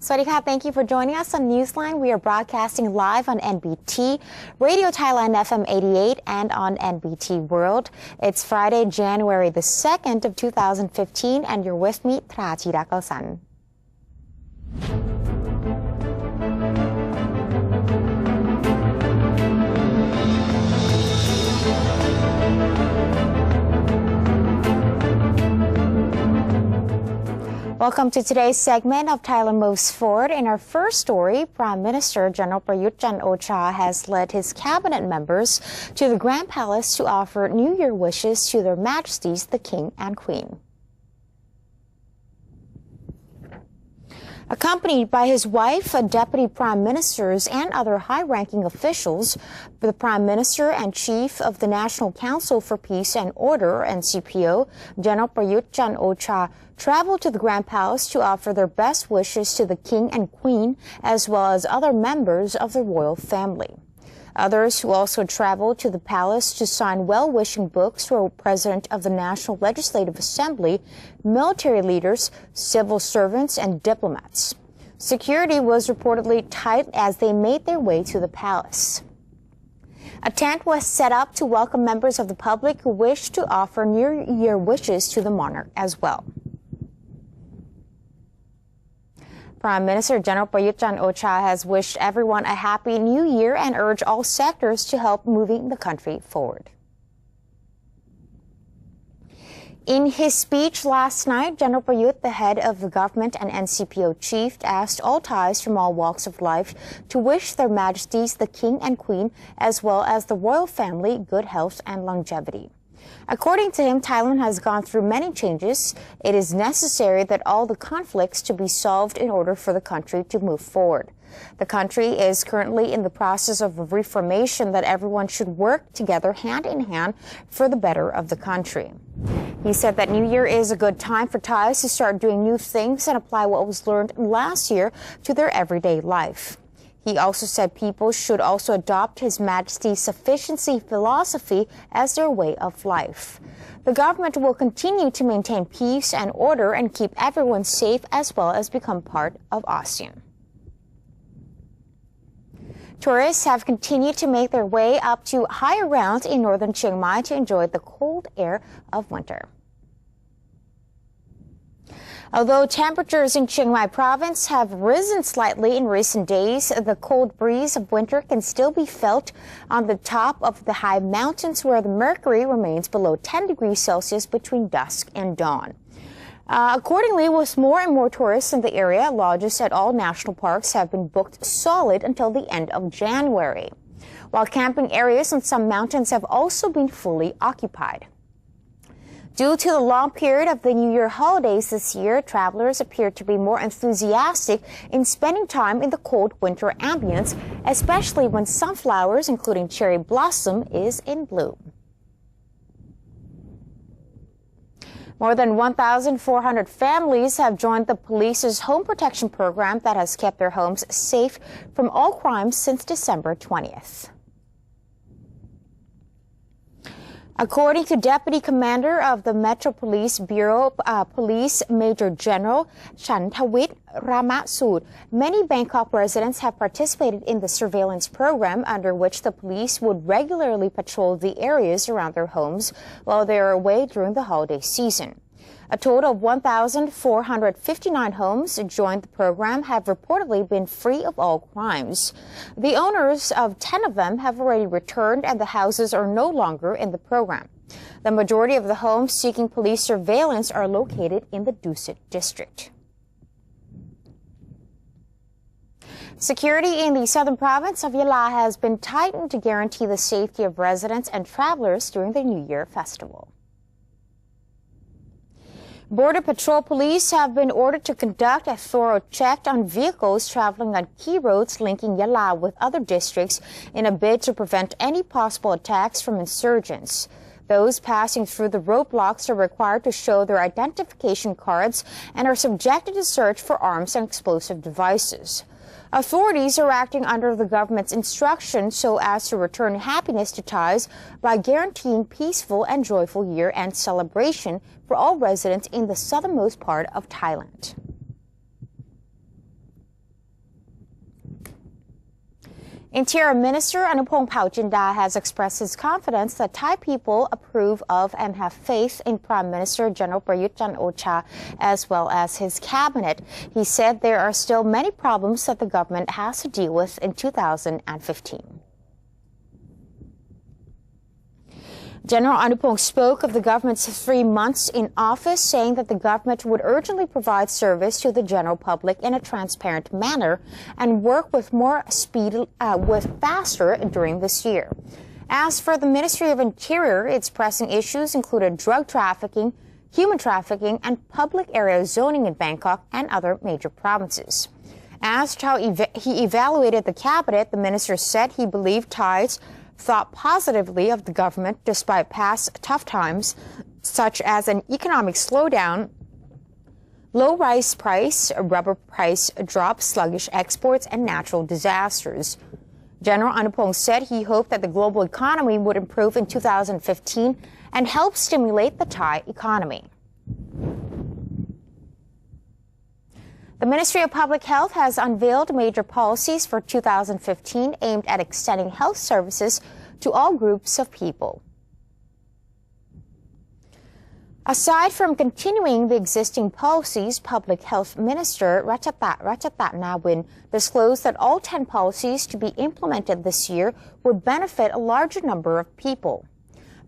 Swadika, thank you for joining us on Newsline. We are broadcasting live on NBT, Radio Thailand FM 88, and on NBT World. It's Friday, January the 2nd of 2015, and you're with me, Trachira Kalsan. Welcome to today's segment of Thailand Moves Forward. In our first story, Prime Minister General Prayut Chan-o-cha has led his cabinet members to the Grand Palace to offer New Year wishes to their Majesties the King and Queen. Accompanied by his wife, deputy prime ministers, and other high-ranking officials, the Prime Minister and Chief of the National Council for Peace and Order, NCPO, General Prayut Chan-o-cha, traveled to the Grand Palace to offer their best wishes to the King and Queen, as well as other members of the royal family. Others who also traveled to the palace to sign well-wishing books were President of the National Legislative Assembly, military leaders, civil servants, and diplomats. Security was reportedly tight as they made their way to the palace. A tent was set up to welcome members of the public who wished to offer New Year wishes to the monarch as well. Prime Minister General Prayut Chan-o-cha has wished everyone a happy new year and urged all sectors to help moving the country forward. In his speech last night, General Prayut, the head of the government and NCPO chief, asked all Thais from all walks of life to wish their Majesties the King and Queen, as well as the royal family, good health and longevity. According to him, Thailand has gone through many changes. It is necessary that all the conflicts to be solved in order for the country to move forward. The country is currently in the process of reformation that everyone should work together hand in hand for the better of the country. He said that New Year is a good time for Thais to start doing new things and apply what was learned last year to their everyday life. He also said people should also adopt His Majesty's sufficiency philosophy as their way of life. The government will continue to maintain peace and order and keep everyone safe, as well as become part of ASEAN. Tourists have continued to make their way up to higher grounds in northern Chiang Mai to enjoy the cold air of winter. Although temperatures in Chiang Mai province have risen slightly in recent days, the cold breeze of winter can still be felt on the top of the high mountains where the mercury remains below 10 degrees Celsius between dusk and dawn. Accordingly, with more and more tourists in the area, lodges at all national parks have been booked solid until the end of January, while camping areas on some mountains have also been fully occupied. Due to the long period of the New Year holidays this year, travelers appear to be more enthusiastic in spending time in the cold winter ambience, especially when sunflowers, including cherry blossom, is in bloom. More than 1,400 families have joined the police's home protection program that has kept their homes safe from all crimes since December 20th. According to Deputy Commander of the Metro Police Bureau, Police Major General Chantawit Ramasud, many Bangkok residents have participated in the surveillance program under which the police would regularly patrol the areas around their homes while they are away during the holiday season. A total of 1,459 homes joined the program have reportedly been free of all crimes. The owners of 10 of them have already returned and the houses are no longer in the program. The majority of the homes seeking police surveillance are located in the Dusit district. Security in the southern province of Yala has been tightened to guarantee the safety of residents and travelers during the New Year festival. Border Patrol Police have been ordered to conduct a thorough check on vehicles traveling on key roads linking Yala with other districts in a bid to prevent any possible attacks from insurgents. Those passing through the roadblocks are required to show their identification cards and are subjected to search for arms and explosive devices. Authorities are acting under the government's instruction so as to return happiness to Thais by guaranteeing peaceful and joyful year-end celebration for all residents in the southernmost part of Thailand. Interior Minister Anupong Pauchinda has expressed his confidence that Thai people approve of and have faith in Prime Minister General Prayut Chan-o-cha as well as his cabinet. He said there are still many problems that the government has to deal with in 2015. General Anupong spoke of the government's 3 months in office, saying that the government would urgently provide service to the general public in a transparent manner and work with more speed, faster during this year. As for the Ministry of Interior, its pressing issues included drug trafficking, human trafficking, and public area zoning in Bangkok and other major provinces. Asked how he evaluated the cabinet, the minister said he believed Thais thought positively of the government despite past tough times, such as an economic slowdown, low rice price, rubber price drop, sluggish exports, and natural disasters. General Anupong said he hoped that the global economy would improve in 2015 and help stimulate the Thai economy. The Ministry of Public Health has unveiled major policies for 2015 aimed at extending health services to all groups of people. Aside from continuing the existing policies, Public Health Minister Ratchatat Nawin disclosed that all 10 policies to be implemented this year would benefit a larger number of people.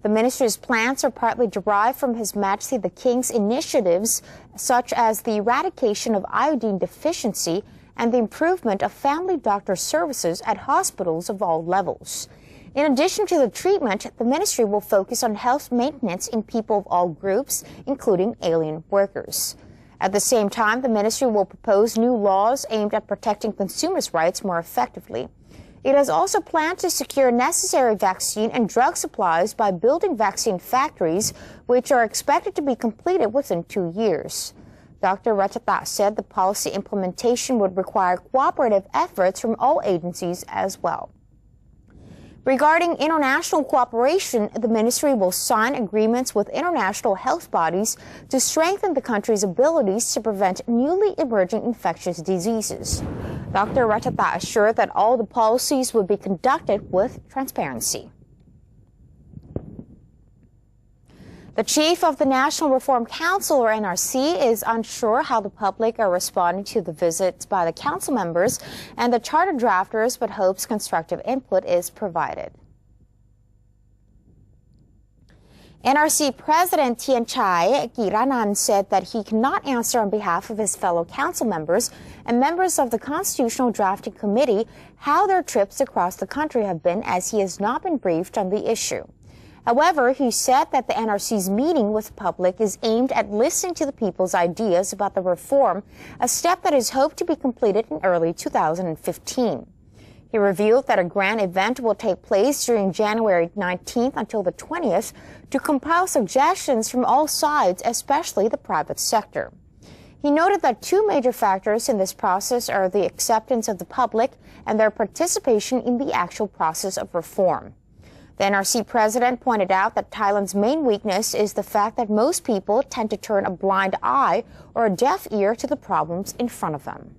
The minister's plans are partly derived from His Majesty the King's initiatives, such as the eradication of iodine deficiency and the improvement of family doctor services at hospitals of all levels. In addition to the treatment, the ministry will focus on health maintenance in people of all groups, including alien workers. At the same time, the ministry will propose new laws aimed at protecting consumers' rights more effectively. It has also planned to secure necessary vaccine and drug supplies by building vaccine factories, which are expected to be completed within 2 years. Dr. Ratchatat said the policy implementation would require cooperative efforts from all agencies as well. Regarding international cooperation, the ministry will sign agreements with international health bodies to strengthen the country's abilities to prevent newly emerging infectious diseases. Dr. Ratchatat assured that all the policies would be conducted with transparency. The chief of the National Reform Council, or NRC, is unsure how the public are responding to the visits by the council members and the charter drafters, but hopes constructive input is provided. NRC President Tianchai Kiranan said that he cannot answer on behalf of his fellow council members and members of the Constitutional Drafting Committee how their trips across the country have been, as he has not been briefed on the issue. However, he said that the NRC's meeting with the public is aimed at listening to the people's ideas about the reform, a step that is hoped to be completed in early 2015. He revealed that a grand event will take place during January 19th until the 20th to compile suggestions from all sides, especially the private sector. He noted that 2 major factors in this process are the acceptance of the public and their participation in the actual process of reform. The NRC president pointed out that Thailand's main weakness is the fact that most people tend to turn a blind eye or a deaf ear to the problems in front of them.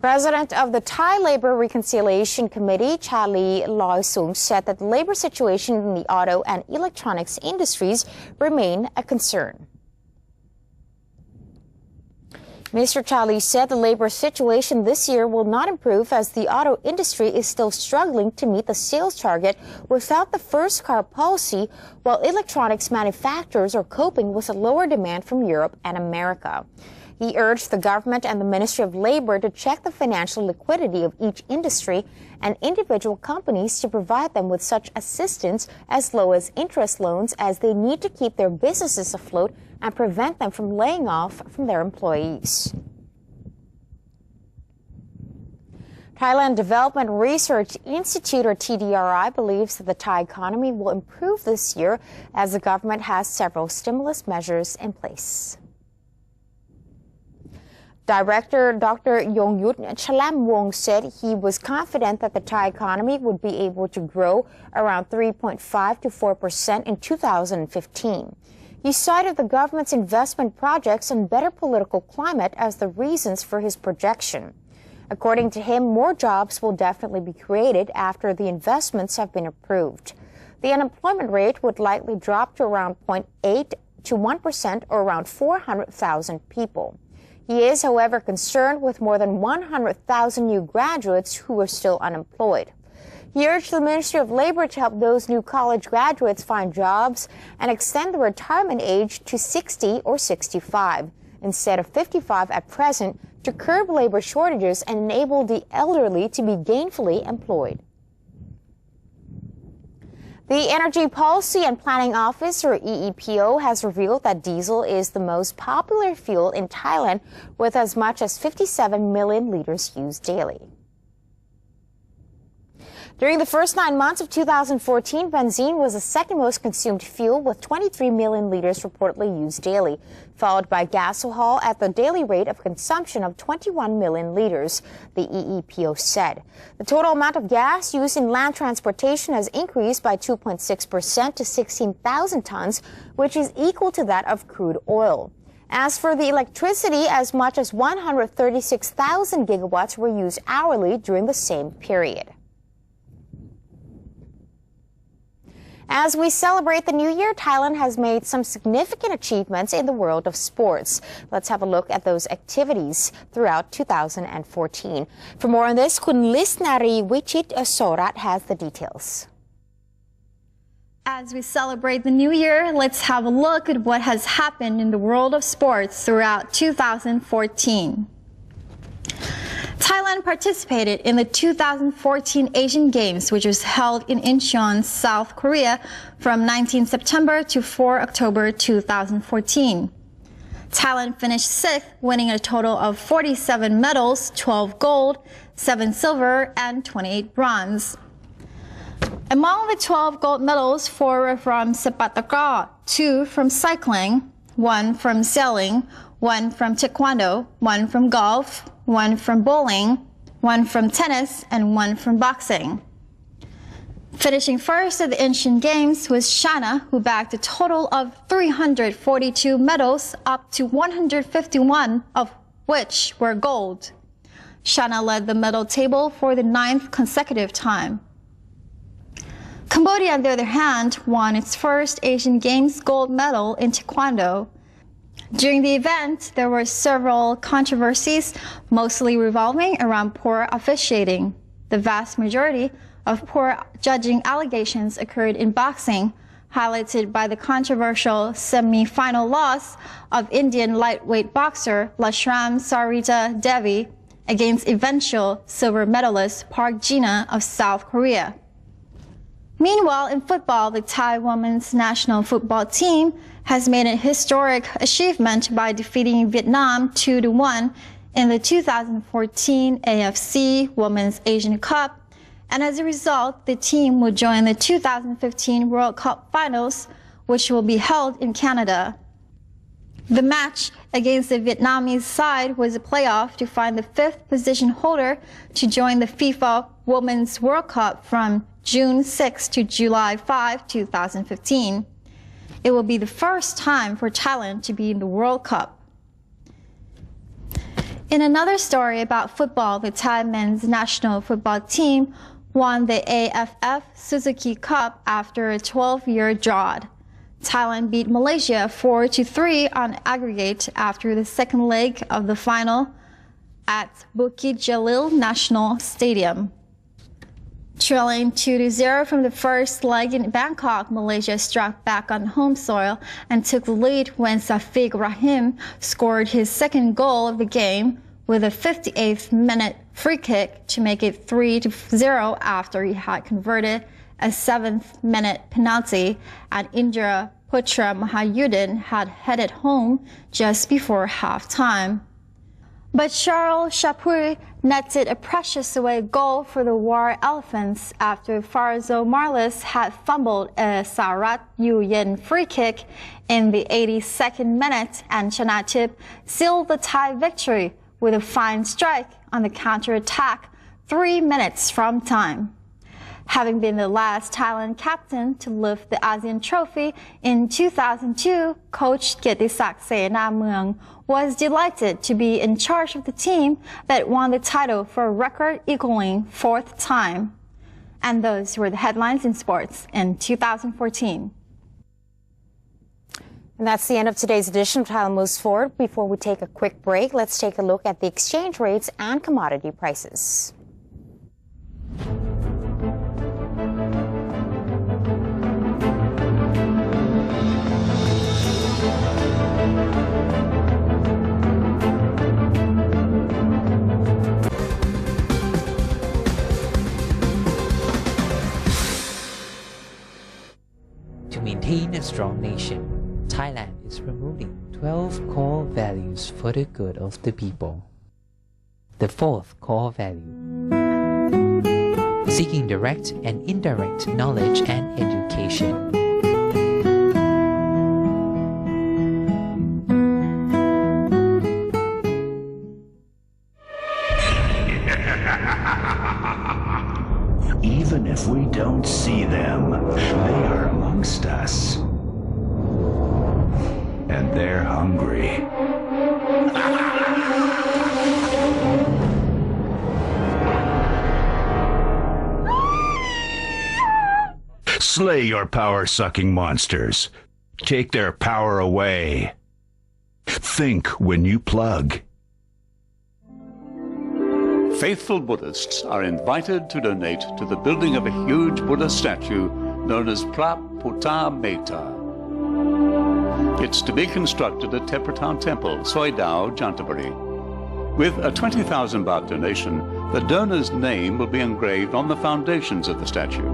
President of the Thai Labor Reconciliation Committee, Charlie Loy Sung, said that the labor situation in the auto and electronics industries remain a concern. Mr. Charlie said the labor situation this year will not improve as the auto industry is still struggling to meet the sales target without the first car policy, while electronics manufacturers are coping with a lower demand from Europe and America. He urged the government and the Ministry of Labor to check the financial liquidity of each industry and individual companies to provide them with such assistance as low as interest loans, as they need to keep their businesses afloat and prevent them from laying off from their employees. Thailand Development Research Institute, or TDRI, believes that the Thai economy will improve this year as the government has several stimulus measures in place. Director Dr. Yongyut Chalamwong said he was confident that the Thai economy would be able to grow around 3.5 to 4% in 2015. He cited the government's investment projects and better political climate as the reasons for his projection. According to him, more jobs will definitely be created after the investments have been approved. The unemployment rate would likely drop to around 0.8 to 1% or around 400,000 people. He is, however, concerned with more than 100,000 new graduates who are still unemployed. He urged the Ministry of Labor to help those new college graduates find jobs and extend the retirement age to 60 or 65 instead of 55 at present to curb labor shortages and enable the elderly to be gainfully employed. The Energy Policy and Planning Office, or EEPO, has revealed that diesel is the most popular fuel in Thailand, with as much as 57 million liters used daily. During the first 9 months of 2014, benzene was the second most consumed fuel, with 23 million liters reportedly used daily, followed by gasohol at the daily rate of consumption of 21 million liters, the EEPO said. The total amount of gas used in land transportation has increased by 2.6% to 16,000 tons, which is equal to that of crude oil. As for the electricity, as much as 136,000 gigawatts were used hourly during the same period. As we celebrate the new year, Thailand has made some significant achievements in the world of sports. Let's have a look at those activities throughout 2014. For more on this, Kun Lisnari Wichit Sorat has the details. As we celebrate the new year, let's have a look at what has happened in the world of sports throughout 2014. Thailand participated in the 2014 Asian Games, which was held in Incheon, South Korea from 19 September to 4 October 2014. Thailand finished 6th, winning a total of 47 medals, 12 gold, 7 silver, and 28 bronze. Among the 12 gold medals, 4 were from sepak takraw, 2 from cycling, 1 from sailing, 1 from taekwondo, 1 from golf, 1 from bowling, 1 from tennis, and 1 from boxing. Finishing first at the Asian Games was China, who bagged a total of 342 medals, up to 151 of which were gold. China led the medal table for the 9th consecutive time. Cambodia, on the other hand, won its first Asian Games gold medal in taekwondo. During the event, there were several controversies, mostly revolving around poor officiating. The vast majority of poor judging allegations occurred in boxing, highlighted by the controversial semi-final loss of Indian lightweight boxer Lashram Sarita Devi against eventual silver medalist Park Jina of South Korea. Meanwhile, in football, the Thai women's national football team has made a historic achievement by defeating Vietnam 2-1 in the 2014 AFC Women's Asian Cup, and as a result, the team will join the 2015 World Cup Finals, which will be held in Canada. The match against the Vietnamese side was a playoff to find the 5th position holder to join the FIFA Women's World Cup from June 6 to July 5, 2015. It will be the first time for Thailand to be in the World Cup. In another story about football, the Thai men's national football team won the AFF Suzuki Cup after a 12-year drought. Thailand beat Malaysia 4-3 on aggregate after the second leg of the final at Bukit Jalil National Stadium. Trailing 2-0 from the first leg in Bangkok, Malaysia struck back on home soil and took the lead when Safiq Rahim scored his second goal of the game with a 58th minute free kick to make it 3-0 after he had converted a 7th minute penalty, and Indra Putra Mahayudin had headed home just before halftime. But Charles Chapuri netted a precious away goal for the War Elephants after Farzo Marlis had fumbled a Sarat Yuyen free kick in the 82nd minute, and Chanatip sealed the tie victory with a fine strike on the counter-attack 3 minutes from time. Having been the last Thailand captain to lift the ASEAN trophy in 2002, coach Kietisak Seenamung was delighted to be in charge of the team that won the title for a record equaling fourth time. And those were the headlines in sports in 2014. And that's the end of today's edition of Thailand Moves Forward. Before we take a quick break, let's take a look at the exchange rates and commodity prices. To maintain a strong nation, Thailand is promoting 12 core values for the good of the people. The fourth core value: seeking direct and indirect knowledge and education. Even if we don't see them, they are amongst us. And they're hungry. Slay your power-sucking monsters. Take their power away. Think when you plug. Faithful Buddhists are invited to donate to the building of a huge Buddha statue known as Praputta Metta. It's to be constructed at Tepratan Temple, Soidao, Jantaburi. With a 20,000 baht donation, the donor's name will be engraved on the foundations of the statue.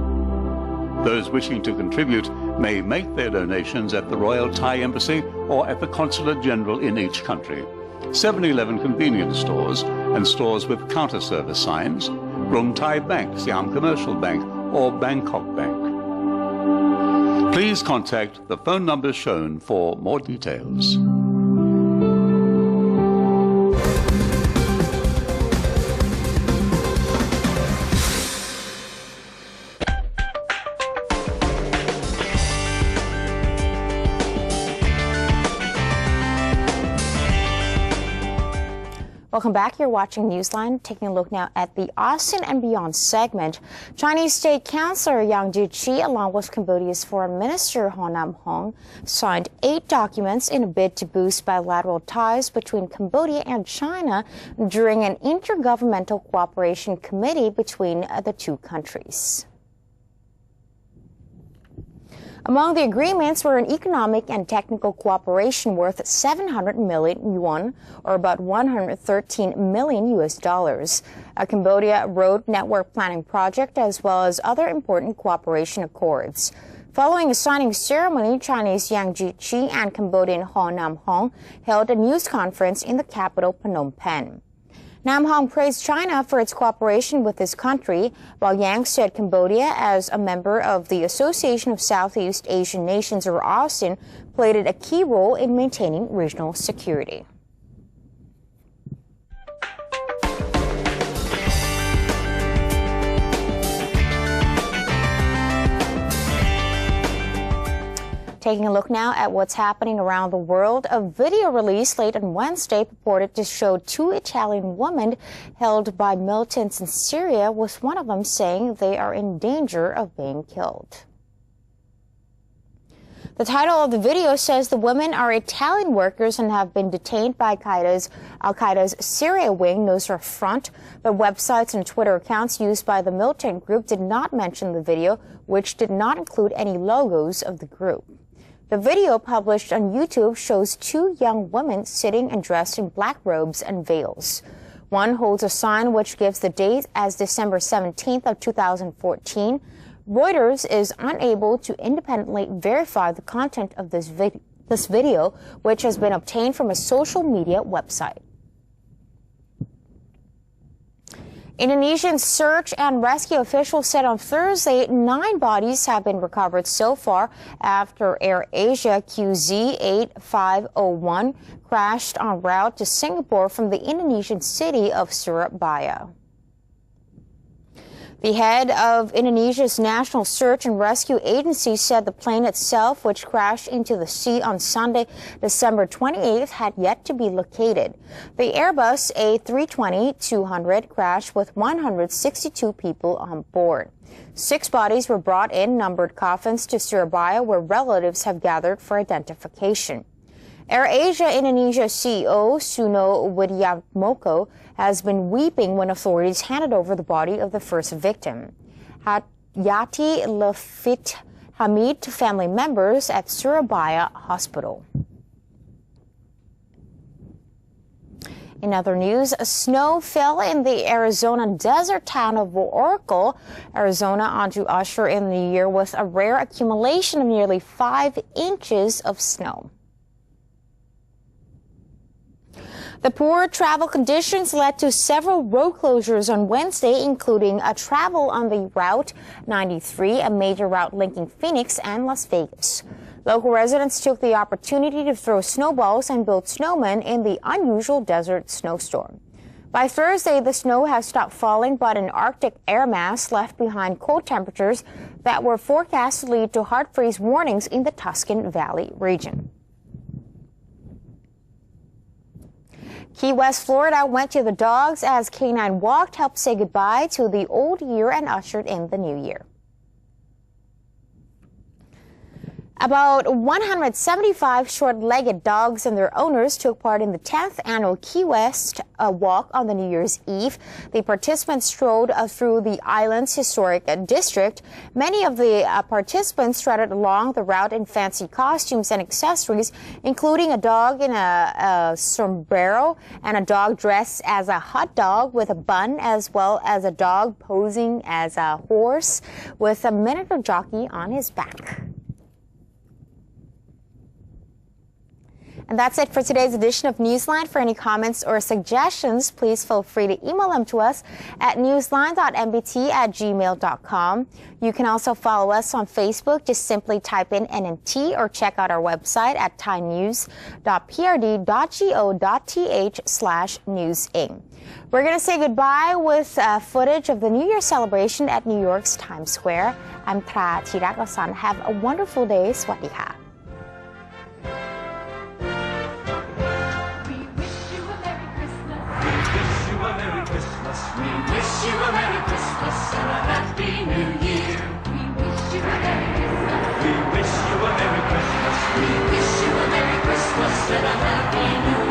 Those wishing to contribute may make their donations at the Royal Thai Embassy or at the Consulate General in each country, 7-Eleven convenience stores and stores with counter service signs, Rung Thai Bank, Siam Commercial Bank or Bangkok Bank. Please contact the phone numbers shown for more details. Welcome back. You're watching Newsline. Taking a look now at the ASEAN and Beyond segment. Chinese State Councilor Yang Jiechi, along with Cambodia's Foreign Minister Ho Nam Hong, signed 8 documents in a bid to boost bilateral ties between Cambodia and China during an intergovernmental cooperation committee between the two countries. Among the agreements were an economic and technical cooperation worth 700 million yuan, or about 113 million US dollars, a Cambodia road network planning project, as well as other important cooperation accords. Following a signing ceremony, Chinese Yang Jiechi and Cambodian Ho Nam Hong held a news conference in the capital Phnom Penh. Nam Hong praised China for its cooperation with this country, while Yang said Cambodia, as a member of the Association of Southeast Asian Nations, or ASEAN, played a key role in maintaining regional security. Taking a look now at what's happening around the world. A video released late on Wednesday purported to show 2 Italian women held by militants in Syria, with one of them saying they are in danger of being killed. The title of the video says the women are Italian workers and have been detained by Al-Qaeda's Syria wing, Nusra Front, but websites and Twitter accounts used by the militant group did not mention the video, which did not include any logos of the group. The video, published on YouTube, shows 2 young women sitting and dressed in black robes and veils. One holds a sign which gives the date as December 17th of 2014. Reuters is unable to independently verify the content of this video, which has been obtained from a social media website. Indonesian search and rescue officials said on Thursday 9 bodies have been recovered so far after AirAsia QZ8501 crashed en route to Singapore from the Indonesian city of Surabaya. The head of Indonesia's National Search and Rescue Agency said the plane itself, which crashed into the sea on Sunday, December 28th, had yet to be located. The Airbus A320-200 crashed with 162 people on board. 6 bodies were brought in numbered coffins to Surabaya, where relatives have gathered for identification. AirAsia Indonesia CEO Suno Widiatmoko has been weeping when authorities handed over the body of the first victim, Yati Lafit Hamid, to family members at Surabaya Hospital. In other news, snow fell in the Arizona desert town of Oracle, Arizona, on to usher in the year with a rare accumulation of nearly 5 inches of snow. The poor travel conditions led to several road closures on Wednesday, including a travel on the Route 93, a major route linking Phoenix and Las Vegas. Local residents took the opportunity to throw snowballs and build snowmen in the unusual desert snowstorm. By Thursday, the snow has stopped falling, but an Arctic air mass left behind cold temperatures that were forecast to lead to hard freeze warnings in the Tuscan Valley region. Key West, Florida went to the dogs as K9 Walk helped say goodbye to the old year and ushered in the new year. About 175 short-legged dogs and their owners took part in the 10th annual Key West Walk on the New Year's Eve. The participants strolled through the island's historic district. Many of the participants strutted along the route in fancy costumes and accessories, including a dog in a sombrero and a dog dressed as a hot dog with a bun, as well as a dog posing as a horse with a miniature jockey on his back. And that's it for today's edition of Newsline. For any comments or suggestions, please feel free to email them to us at newsline.mbt@gmail.com. You can also follow us on Facebook. Just simply type in NMT or check out our website at thainews.prd.go.th/newsing. We're going to say goodbye with footage of the New Year celebration at New York's Times Square. I'm Tra Chiragasan. Have a wonderful day. สวัสดีค่ะ We wish you a Merry Christmas and a Happy New Year. We wish you a Merry Christmas. We wish you a Merry Christmas. We wish you a Merry Christmas and a Happy New Year.